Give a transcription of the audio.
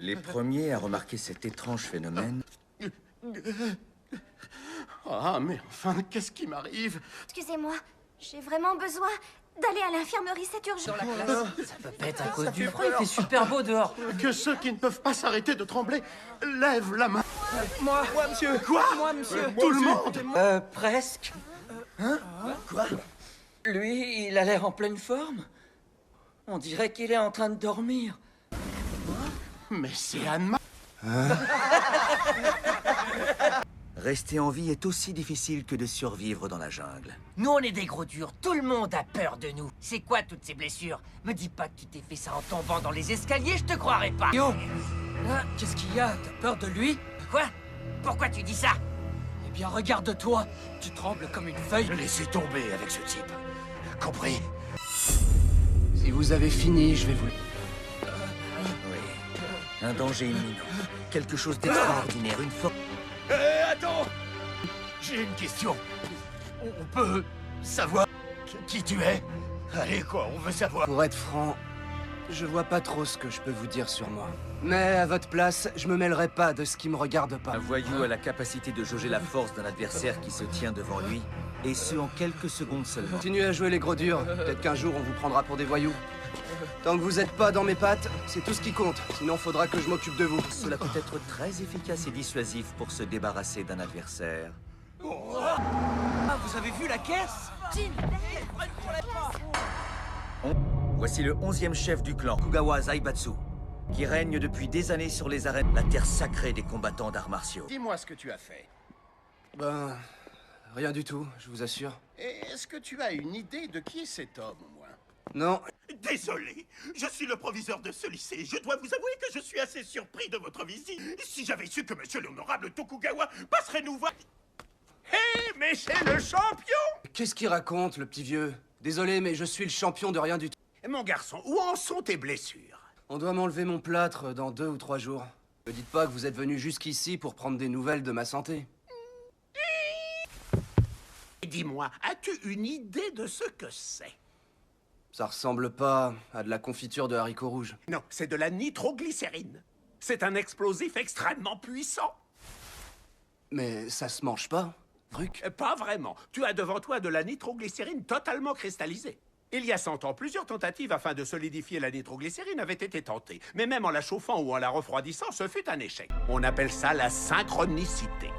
Les premiers à remarquer cet étrange phénomène... Ah, mais enfin, qu'est-ce qui m'arrive? Excusez-moi, j'ai vraiment besoin d'aller à l'infirmerie, c'est urgent. Dans la classe, ça peut pas être à cause du froid, il fait super beau dehors. Que ceux qui ne peuvent pas s'arrêter de trembler lèvent la main. Moi, Monsieur. Quoi? moi, monsieur. Tout le monde. Presque. Hein? Quoi? Lui, il a l'air en pleine forme. On dirait qu'il est en train de dormir. Mais c'est Anne-Ma... Rester en vie est aussi difficile que de survivre dans la jungle. Nous, on est des gros durs. Tout le monde a peur de nous. C'est quoi toutes ces blessures? Me dis pas que tu t'es fait ça en tombant dans les escaliers, je te croirais pas. Yo! Qu'est-ce qu'il y a? T'as peur de lui? Quoi? Pourquoi tu dis ça? Eh bien, regarde-toi. Tu trembles comme une feuille. Laissez tomber avec ce type. Compris? Si vous avez fini, je vais vous... Oui. Un danger imminent. Quelque chose d'extraordinaire. Une force... Attends! J'ai une question. On peut savoir qui tu es? Allez, quoi, on veut savoir. Pour être franc, je vois pas trop ce que je peux vous dire sur moi. Mais à votre place, je me mêlerai pas de ce qui me regarde pas. Un voyou a la capacité de jauger la force d'un adversaire qui se tient devant lui, et ce en quelques secondes seulement. Continuez à jouer les gros durs. Peut-être qu'un jour, on vous prendra pour des voyous. Tant que vous êtes pas dans mes pattes, c'est tout ce qui compte. Sinon, faudra que je m'occupe de vous. Cela peut être très efficace et dissuasif pour se débarrasser d'un adversaire. Ah, vous avez vu la caisse? Voici le 11e chef du clan, Kugawa Zaibatsu, qui règne depuis des années sur les arènes, la terre sacrée des combattants d'arts martiaux. Dis-moi ce que tu as fait. Ben, rien du tout, je vous assure. Et est-ce que tu as une idée de qui est cet homme, au moins? Non, Désolé, je suis le proviseur de ce lycée. Je dois vous avouer que je suis assez surpris de votre visite. Si j'avais su que monsieur l'honorable Tokugawa passerait nous voir... Hé, mais c'est le champion! qu'est-ce qu'il raconte, le petit vieux? Désolé, mais je suis le champion de rien du tout. Mon garçon, où en sont tes blessures? On doit m'enlever mon plâtre dans 2 ou 3 jours. Ne dites pas que vous êtes venu jusqu'ici pour prendre des nouvelles de ma santé. Dis-moi, as-tu une idée de ce que c'est? Ça ressemble pas à de la confiture de haricots rouges. Non, c'est de la nitroglycérine. C'est un explosif extrêmement puissant. Mais ça se mange pas, truc. Pas vraiment. Tu as devant toi de la nitroglycérine totalement cristallisée. Il y a 100 ans, plusieurs tentatives afin de solidifier la nitroglycérine avaient été tentées. Mais même en la chauffant ou en la refroidissant, ce fut un échec. On appelle ça la synchronicité.